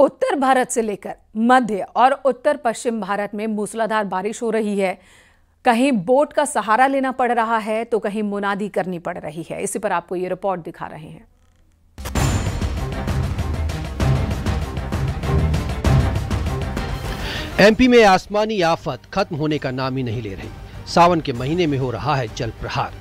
उत्तर भारत से लेकर मध्य और उत्तर पश्चिम भारत में मूसलाधार बारिश हो रही है। कहीं बोट का सहारा लेना पड़ रहा है तो कहीं मुनादी करनी पड़ रही है। इसी पर आपको ये रिपोर्ट दिखा रहे हैं। एमपी में आसमानी आफत खत्म होने का नाम ही नहीं ले रही। सावन के महीने में हो रहा है जल प्रहार।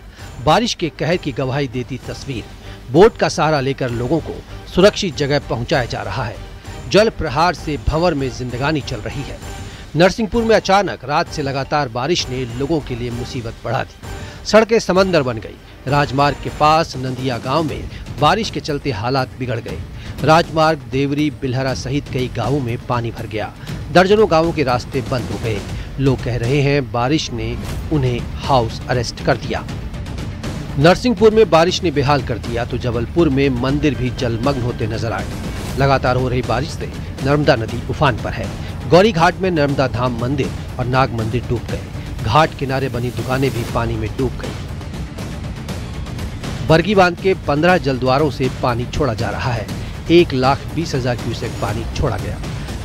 बारिश के कहर की गवाही देती तस्वीर। बोट का सहारा लेकर लोगों को सुरक्षित जगह पहुंचाया जा रहा है। जल प्रहार से भंवर में जिंदगानी चल रही है। नरसिंहपुर में अचानक रात से लगातार बारिश ने लोगों के लिए मुसीबत बढ़ा दी। सड़कें समंदर बन गई। राजमार्ग के पास नंदिया गांव में बारिश के चलते हालात बिगड़ गए। राजमार्ग देवरी बिल्हरा सहित कई गांवों में पानी भर गया। दर्जनों गांवों के रास्ते बंद हो गए। लोग कह रहे हैं बारिश ने उन्हें हाउस अरेस्ट कर दिया। नरसिंहपुर में बारिश ने बेहाल कर दिया तो जबलपुर में मंदिर भी जलमग्न होते नजर आए। लगातार हो रही बारिश से नर्मदा नदी उफान पर है। गौरी घाट में नर्मदा धाम मंदिर और नाग मंदिर डूब गए। घाट किनारे बनी दुकानें भी पानी में डूब गई। बरगी बांध के 15 जलद्वारों से पानी छोड़ा जा रहा है। 1,20,000 क्यूसेक पानी छोड़ा गया।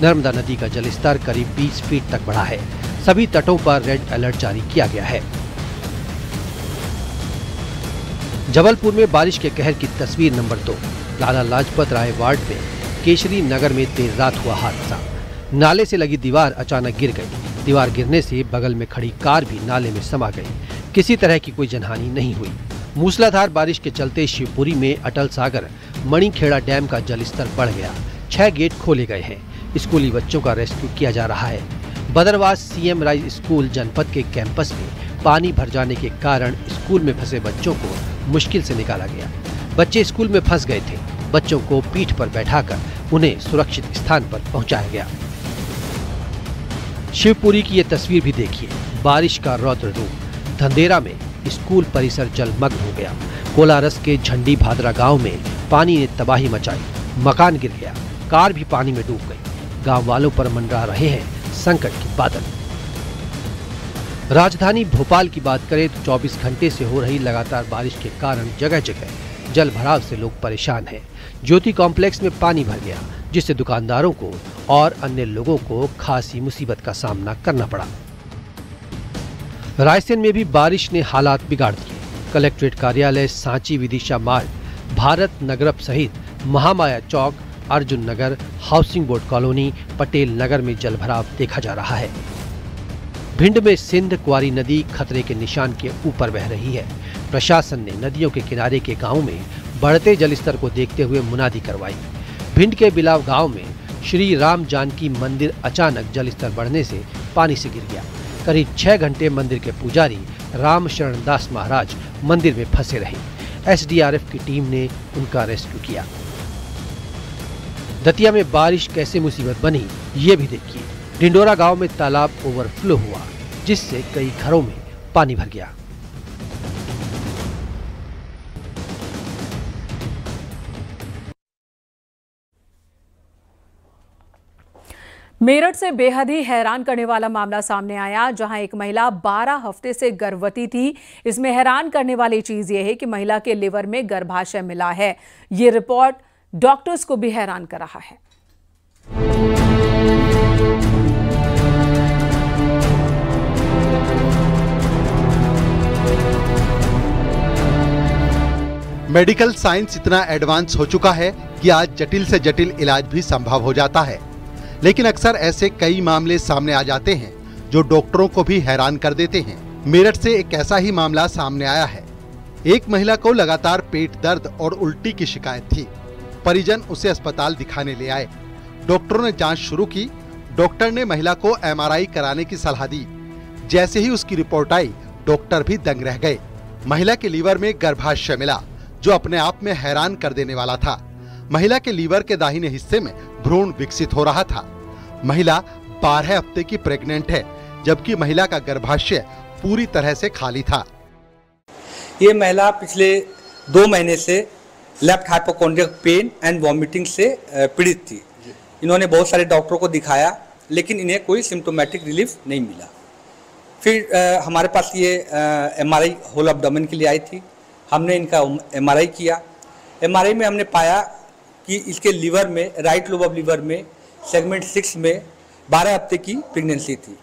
नर्मदा नदी का जलस्तर करीब 20 फीट तक बढ़ा है। सभी तटों पर रेड अलर्ट जारी किया गया है। जबलपुर में बारिश के कहर की तस्वीर नंबर 2। लाला लाजपत राय वार्ड में केशरी नगर में देर रात हुआ हादसा। नाले से लगी दीवार अचानक गिर गई। दीवार गिरने से बगल में खड़ी कार भी नाले में समा गई। किसी तरह की कोई जनहानि नहीं हुई। मूसलाधार बारिश के चलते शिवपुरी में अटल सागर मणिखेड़ा डैम का जलस्तर बढ़ गया। 6 गेट खोले गए हैं। स्कूली बच्चों का रेस्क्यू किया जा रहा है। बदरवास सीएम राइज स्कूल जनपद के कैंपस में पानी भर जाने के कारण स्कूल में फंसे बच्चों को मुश्किल से निकाला गया। बच्चे स्कूल में फंस गए थे। बच्चों को पीठ पर बैठाकर उन्हें सुरक्षित स्थान पर पहुंचाया गया। शिवपुरी की ये तस्वीर भी देखिए। बारिश का रौद्र रूप। धंधेरा में स्कूल परिसर जलमग्न हो गया। कोलारस के झंडी भादरा गांव में पानी ने तबाही मचाई। मकान गिर गया। कार भी पानी में डूब गई। गांव वालों पर मंडरा रहे हैं संकट के बादल। राजधानी भोपाल की बात करें तो 24 घंटे से हो रही लगातार बारिश के कारण जगह जगह जल भराव से लोग परेशान हैं। ज्योति कॉम्प्लेक्स में पानी भर गया, जिससे दुकानदारों को और अन्य लोगों को खासी मुसीबत का सामना करना पड़ा। रायसेन में भी बारिश ने हालात बिगाड़ दिए। कलेक्ट्रेट कार्यालय, सांची विदिशा मार्ग, भारत नगरप सहित महामाया चौक, अर्जुन नगर, housing board colony, Patel Nagar में जलभराव देखा जा रहा है। भिंड में सिंध क्वारी नदी खतरे के निशान के ऊपर बह रही है। प्रशासन ने नदियों के किनारे के गांवों में बढ़ते जलस्तर को देखते हुए मुनादी करवाई। भिंड के बिलाव गांव में श्री राम जानकी मंदिर अचानक जलस्तर बढ़ने से पानी से गिर गया। करीब 6 घंटे मंदिर के पुजारी राम शरण दास महाराज मंदिर में फंसे रहे। एसडीआरएफ की टीम ने उनका रेस्क्यू किया। दतिया में बारिश कैसे मुसीबत बनी ये भी देखिए। डिंडोरा गांव में तालाब ओवरफ्लो हुआ, जिससे कई घरों में पानी भर गया। मेरठ से बेहद ही हैरान करने वाला मामला सामने आया, जहां एक महिला 12 हफ्ते से गर्भवती थी। इसमें हैरान करने वाली चीज यह है कि महिला के लिवर में गर्भाशय मिला है। ये रिपोर्ट डॉक्टर्स को भी हैरान कर रहा है। मेडिकल साइंस इतना एडवांस हो चुका है कि आज जटिल से जटिल इलाज भी संभव हो जाता है, लेकिन अक्सर ऐसे कई मामले सामने आ जाते हैं जो डॉक्टरों को भी हैरान कर देते हैं। मेरठ से एक ऐसा ही मामला सामने आया है। एक महिला को लगातार पेट दर्द और उल्टी की शिकायत थी। परिजन उसे अस्पताल दिखाने ले आए। डॉक्टरों ने जांच शुरू की। डॉक्टर ने महिला को एमआरआई कराने की सलाह दी। जैसे ही उसकी रिपोर्ट आई, डॉक्टर भी दंग रह गए। महिला के लीवर में गर्भाशय मिला, जो अपने आप में हैरान कर देने वाला था। महिला के लीवर के दाहिने हिस्से में भ्रूण विकसित हो रहा था। महिला 12 हफ्ते की प्रेग्नेंट है, जबकि महिला का गर्भाशय पूरी तरह से खाली था। ये महिला पिछले 2 महीने से लेफ्ट हाइपोकॉन्ड्रियल पेन एंड वॉमिटिंग से पीड़ित थी। इन्होंने बहुत सारे डॉक्टरों को दिखाया, लेकिन इन्हें कोई सिम्टोमेटिक रिलीफ नहीं मिला। फिर हमारे पास ये एमआरआई होल एब्डोमेन के लिए आई थी। हमने इनका एमआरआई किया। एमआरआई में हमने पाया कि इसके लीवर में, राइट लोब ऑफ लीवर में सेगमेंट 6 में 12 हफ्ते की प्रेगनेंसी थी।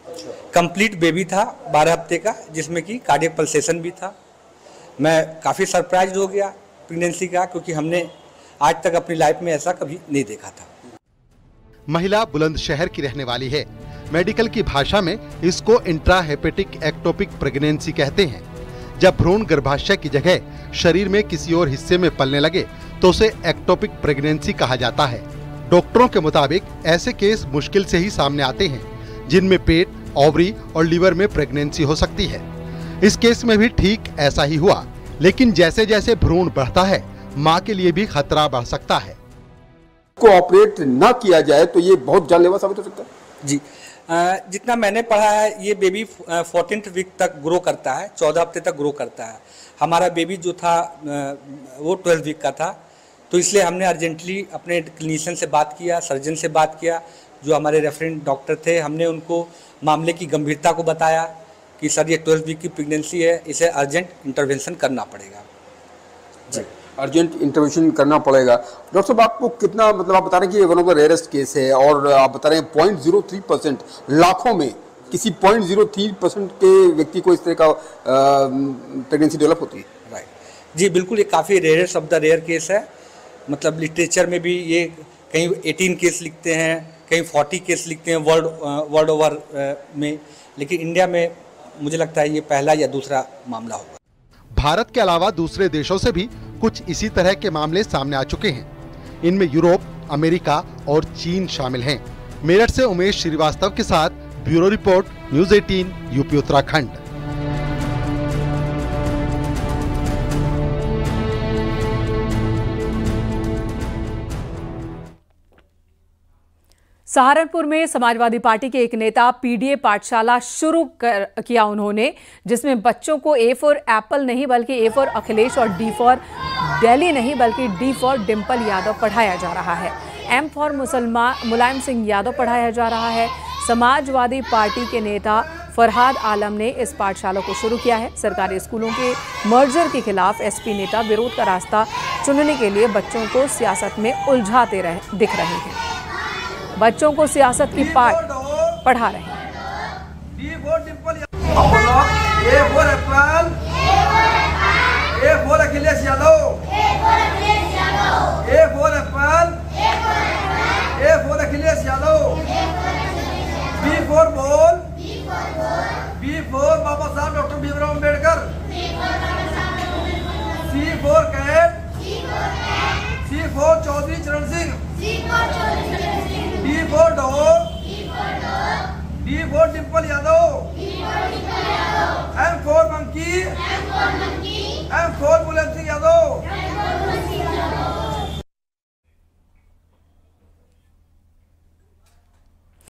कंप्लीट बेबी था 12 हफ्ते का, जिसमें कि कार्डियक पल्सेशन भी था। मैं काफ़ी सरप्राइज हो गया प्रेगनेंसी का, क्योंकि हमने आज तक अपनी लाइफ में ऐसा कभी नहीं देखा था। महिला बुलंदशहर की रहने वाली है। मेडिकल की भाषा में इसको इंट्राहेपेटिक एक्टोपिक प्रेगनेंसी कहते हैं। जब भ्रूण गर्भाशय की जगह शरीर में किसी और हिस्से में पलने लगे तो उसे एक्टोपिक प्रेगनेंसी कहा जाता है। डॉक्टरों के मुताबिक ऐसे केस मुश्किल से ही सामने आते हैं जिनमें पेट, ओवरी और लीवर में प्रेगनेंसी हो सकती है। इस केस में भी ठीक ऐसा ही हुआ, लेकिन जैसे जैसे भ्रूण बढ़ता है मां के लिए भी खतरा बढ़ सकता है। को ऑपरेट ना किया जाए तो ये बहुत जानलेवा साबित हो सकता है। जी, जितना मैंने पढ़ा है ये बेबी 14th वीक तक ग्रो करता है, 14 हफ्ते तक ग्रो करता है। हमारा बेबी जो था वो 12 वीक का था, तो इसलिए हमने अर्जेंटली अपने क्लिनिशियन से बात किया, सर्जन से बात किया, जो हमारे रेफरेंट डॉक्टर थे। हमने उनको मामले की गंभीरता को बताया कि सर ये 12 वीक की प्रेगनेंसी है, इसे अर्जेंट इंटरवेंशन करना पड़ेगा। जी, अर्जेंट इंटरवेंशन करना पड़ेगा। डॉक्टर साहब, आपको कितना, मतलब आप बता रहे हैं कि one of the rarest case है, और आप बता रहे हैं 0.03%, लाखों में किसी 0.03% के व्यक्ति को इस तरह का प्रेगनेंसी डेवलप होती है। राइट, जी बिल्कुल, ये काफ़ी rarest of the rare case है। मतलब लिटरेचर में भी ये कहीं 18 केस लिखते हैं, कहीं 40 केस लिखते हैं वर्ल्ड ओवर में, लेकिन इंडिया में मुझे लगता है ये पहला या दूसरा मामला होगा। भारत के अलावा दूसरे देशों से भी कुछ इसी तरह के मामले सामने आ चुके हैं। इनमें यूरोप, अमेरिका और चीन शामिल हैं। मेरठ से उमेश श्रीवास्तव के साथ bureau report, news 18, UP Uttarakhand. Saharanpur में समाजवादी पार्टी के एक नेता पीडीए पाठशाला शुरू किया उन्होंने, जिसमें बच्चों को ए फॉर एप्पल नहीं बल्कि ए फॉर अखिलेश और डी फॉर दिल्ली नहीं बल्कि डी फॉर डिंपल यादव पढ़ाया जा रहा है। एम फॉर मुलायम सिंह यादव पढ़ाया जा रहा है। समाजवादी पार्टी के नेता फरहाद आलम ने इस पाठशाला को शुरू किया है। सरकारी स्कूलों के मर्जर के खिलाफ एसपी नेता विरोध का रास्ता चुनने के लिए बच्चों को सियासत में उलझाते दिख रहे हैं। बच्चों को सियासत की पाठ पढ़ा रहे हैं। A for apple, A for Akhilesh Yadav, A for apple, A for Akhilesh Yadav, B for ball, B for Baba Saheb doctor Bhimrao Ambedkar, C for cat, C for Chaudhary Charan Singh, D for dog, D for Dimple Yadav, M for monkey,